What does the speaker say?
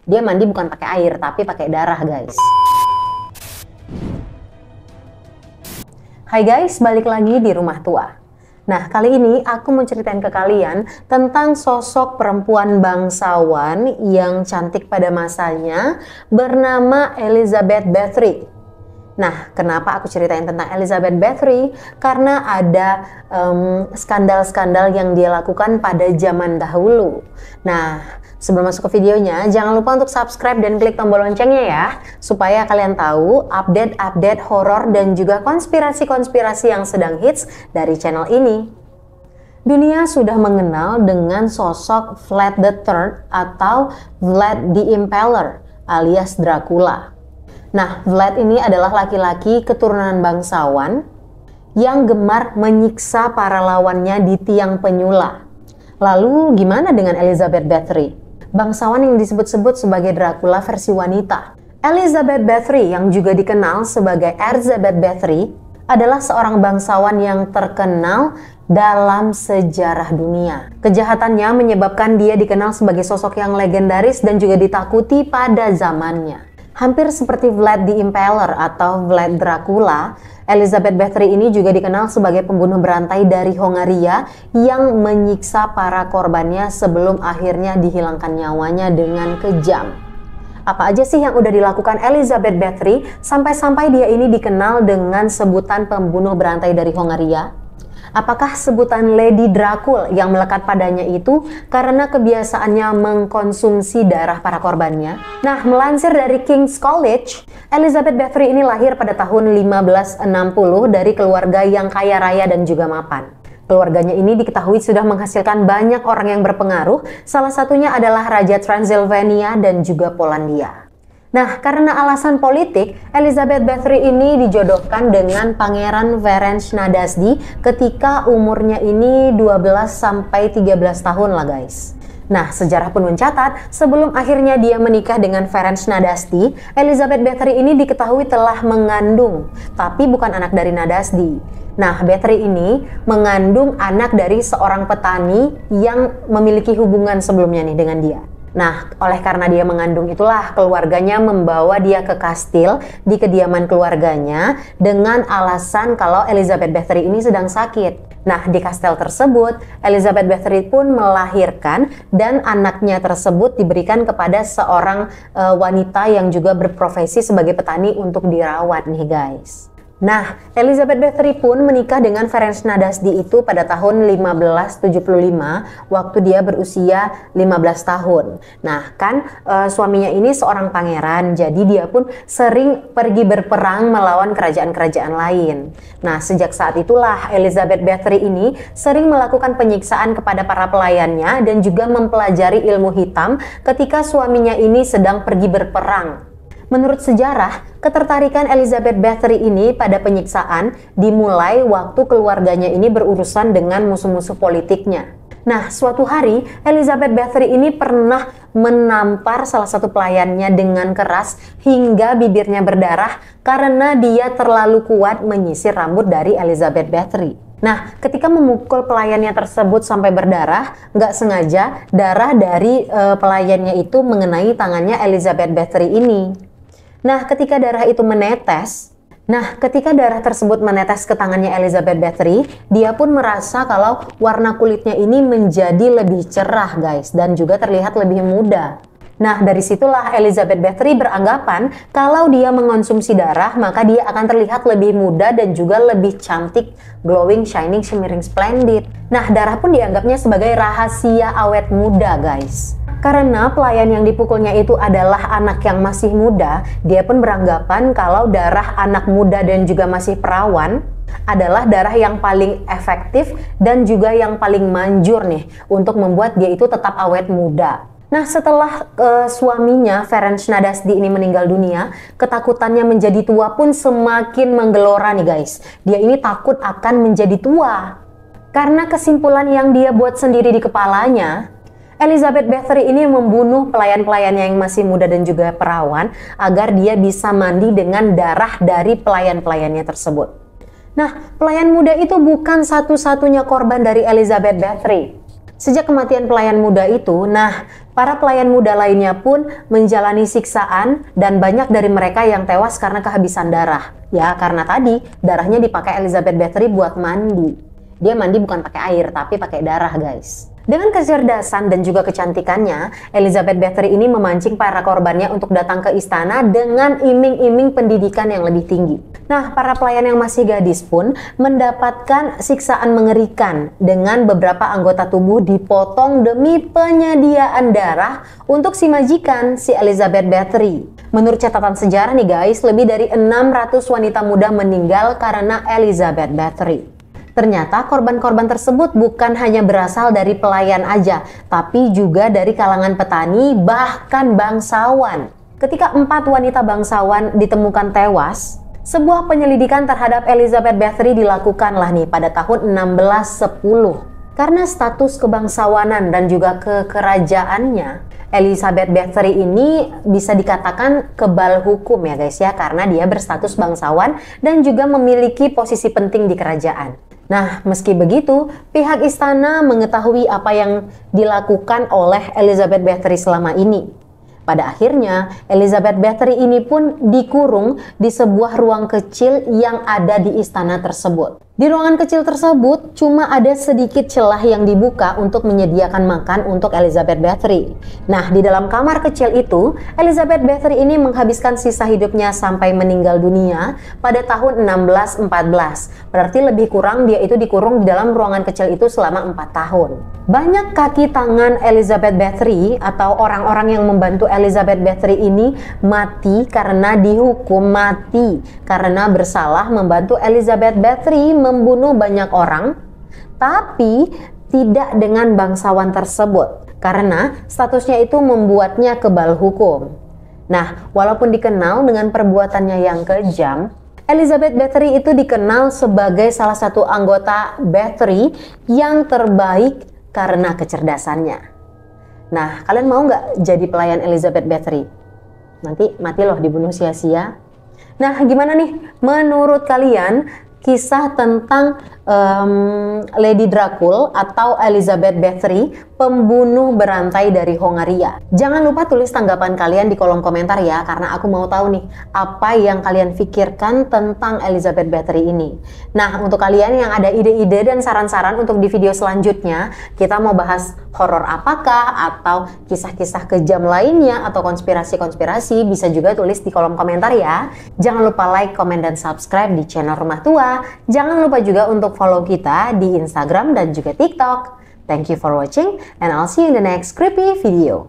Dia mandi bukan pakai air, tapi pakai darah, guys. Hai guys, balik lagi di Rumah Tua. Nah, kali ini aku mau ceritain ke kalian tentang sosok perempuan bangsawan yang cantik pada masanya bernama Elizabeth Bathory. Nah, kenapa aku ceritain tentang Elizabeth Bathory? Karena ada skandal-skandal yang dia lakukan pada zaman dahulu. Nah, sebelum masuk ke videonya, jangan lupa untuk subscribe dan klik tombol loncengnya ya, supaya kalian tahu update-update horor dan juga konspirasi-konspirasi yang sedang hits dari channel ini. Dunia sudah mengenal dengan sosok Vlad III atau Vlad the Impaler alias Dracula. Nah, Vlad ini adalah laki-laki keturunan bangsawan yang gemar menyiksa para lawannya di tiang penyula. Lalu gimana dengan Elizabeth Bathory? Bangsawan yang disebut-sebut sebagai Dracula versi wanita. Elizabeth Bathory yang juga dikenal sebagai Elizabeth Bathory adalah seorang bangsawan yang terkenal dalam sejarah dunia. Kejahatannya menyebabkan dia dikenal sebagai sosok yang legendaris dan juga ditakuti pada zamannya. Hampir seperti Vlad the Impaler atau Vlad Dracula, Elizabeth Bathory ini juga dikenal sebagai pembunuh berantai dari Hongaria yang menyiksa para korbannya sebelum akhirnya dihilangkan nyawanya dengan kejam. Apa aja sih yang udah dilakukan Elizabeth Bathory sampai-sampai dia ini dikenal dengan sebutan pembunuh berantai dari Hongaria? Apakah sebutan Lady Dracul yang melekat padanya itu karena kebiasaannya mengkonsumsi darah para korbannya? Nah, melansir dari King's College, Elizabeth Bathory ini lahir pada tahun 1560 dari keluarga yang kaya raya dan juga mapan. Keluarganya ini diketahui sudah menghasilkan banyak orang yang berpengaruh, salah satunya adalah Raja Transylvania dan juga Polandia. Nah, karena alasan politik, Elizabeth Bathory ini dijodohkan dengan Pangeran Ferenc Nadasdy ketika umurnya ini 12-13 tahun lah guys. Nah, sejarah pun mencatat, sebelum akhirnya dia menikah dengan Ferenc Nadasdy, Elizabeth Bathory ini diketahui telah mengandung, tapi bukan anak dari Nadasdy. Nah, Bathory ini mengandung anak dari seorang petani yang memiliki hubungan sebelumnya nih dengan dia. Nah, oleh karena dia mengandung itulah keluarganya membawa dia ke kastil di kediaman keluarganya dengan alasan kalau Elizabeth Bathory ini sedang sakit. Nah, di kastil tersebut, Elizabeth Bathory pun melahirkan dan anaknya tersebut diberikan kepada seorang wanita yang juga berprofesi sebagai petani untuk dirawat nih guys. Nah, Elizabeth Bathory pun menikah dengan Ferenc Nadasdy itu pada tahun 1575 waktu dia berusia 15 tahun. Nah, kan suaminya ini seorang pangeran, jadi dia pun sering pergi berperang melawan kerajaan-kerajaan lain. Nah, sejak saat itulah Elizabeth Bathory ini sering melakukan penyiksaan kepada para pelayannya dan juga mempelajari ilmu hitam ketika suaminya ini sedang pergi berperang. Menurut sejarah, ketertarikan Elizabeth Bathory ini pada penyiksaan dimulai waktu keluarganya ini berurusan dengan musuh-musuh politiknya. Nah, suatu hari Elizabeth Bathory ini pernah menampar salah satu pelayannya dengan keras hingga bibirnya berdarah karena dia terlalu kuat menyisir rambut dari Elizabeth Bathory. Nah, ketika memukul pelayannya tersebut sampai berdarah, nggak sengaja darah dari pelayannya itu mengenai tangannya Elizabeth Bathory ini. Nah, ketika darah tersebut menetes ke tangannya Elizabeth Bathory, dia pun merasa kalau warna kulitnya ini menjadi lebih cerah guys, dan juga terlihat lebih muda. Nah, dari situlah Elizabeth Bathory beranggapan kalau dia mengonsumsi darah, maka dia akan terlihat lebih muda dan juga lebih cantik, glowing, shining, shimmering, splendid. Nah, darah pun dianggapnya sebagai rahasia awet muda guys. Karena pelayan yang dipukulnya itu adalah anak yang masih muda, dia pun beranggapan kalau darah anak muda dan juga masih perawan adalah darah yang paling efektif dan juga yang paling manjur nih untuk membuat dia itu tetap awet muda. Nah, setelah suaminya Ferenc Nadasdy ini meninggal dunia, ketakutannya menjadi tua pun semakin menggelora nih guys. Dia ini takut akan menjadi tua. Karena kesimpulan yang dia buat sendiri di kepalanya, Elizabeth Bathory ini membunuh pelayan-pelayannya yang masih muda dan juga perawan agar dia bisa mandi dengan darah dari pelayan-pelayannya tersebut. Nah, pelayan muda itu bukan satu-satunya korban dari Elizabeth Bathory. Sejak kematian pelayan muda itu, para pelayan muda lainnya pun menjalani siksaan dan banyak dari mereka yang tewas karena kehabisan darah. Ya, karena tadi darahnya dipakai Elizabeth Bathory buat mandi. Dia mandi bukan pakai air, tapi pakai darah, guys. Dengan kecerdasan dan juga kecantikannya, Elizabeth Bathory ini memancing para korbannya untuk datang ke istana dengan iming-iming pendidikan yang lebih tinggi. Nah, para pelayan yang masih gadis pun mendapatkan siksaan mengerikan dengan beberapa anggota tubuh dipotong demi penyediaan darah untuk si majikan, si Elizabeth Bathory. Menurut catatan sejarah nih guys, lebih dari 600 wanita muda meninggal karena Elizabeth Bathory. Ternyata korban-korban tersebut bukan hanya berasal dari pelayan aja, tapi juga dari kalangan petani, bahkan bangsawan. Ketika 4 wanita bangsawan ditemukan tewas, sebuah penyelidikan terhadap Elizabeth Bathory dilakukanlah nih pada tahun 1610. Karena status kebangsawanan dan juga kekerajaannya, Elizabeth Bathory ini bisa dikatakan kebal hukum ya guys ya, karena dia berstatus bangsawan dan juga memiliki posisi penting di kerajaan. Nah, meski begitu, pihak istana mengetahui apa yang dilakukan oleh Elizabeth Bathory selama ini. Pada akhirnya, Elizabeth Bathory ini pun dikurung di sebuah ruang kecil yang ada di istana tersebut. Di ruangan kecil tersebut, cuma ada sedikit celah yang dibuka untuk menyediakan makan untuk Elizabeth Bathory. Nah, di dalam kamar kecil itu, Elizabeth Bathory ini menghabiskan sisa hidupnya sampai meninggal dunia pada tahun 1614. Berarti lebih kurang dia itu dikurung di dalam ruangan kecil itu selama 4 tahun. Banyak kaki tangan Elizabeth Bathory atau orang-orang yang membantu Elizabeth Bathory ini mati karena dihukum mati karena bersalah membantu Elizabeth Bathory membunuh banyak orang, tapi tidak dengan bangsawan tersebut karena statusnya itu membuatnya kebal hukum. Nah, walaupun dikenal dengan perbuatannya yang kejam, Elizabeth Bathory itu dikenal sebagai salah satu anggota Bathory yang terbaik karena kecerdasannya. Nah, kalian mau nggak jadi pelayan Elizabeth Bathory? Nanti mati loh, dibunuh sia-sia. Nah, gimana nih menurut kalian kisah tentang Lady Dracul atau Elizabeth Bathory, pembunuh berantai dari Hongaria? Jangan lupa tulis tanggapan kalian di kolom komentar ya, karena aku mau tahu nih apa yang kalian pikirkan tentang Elizabeth Bathory ini. Nah, untuk kalian yang ada ide-ide dan saran-saran untuk di video selanjutnya, kita mau bahas horor apakah atau kisah-kisah kejam lainnya atau konspirasi-konspirasi, bisa juga tulis di kolom komentar ya. Jangan lupa like, komen, dan subscribe di channel Rumah Tua. Jangan lupa juga untuk follow kita di Instagram dan juga TikTok. Thank you for watching and I'll see you in the next creepy video.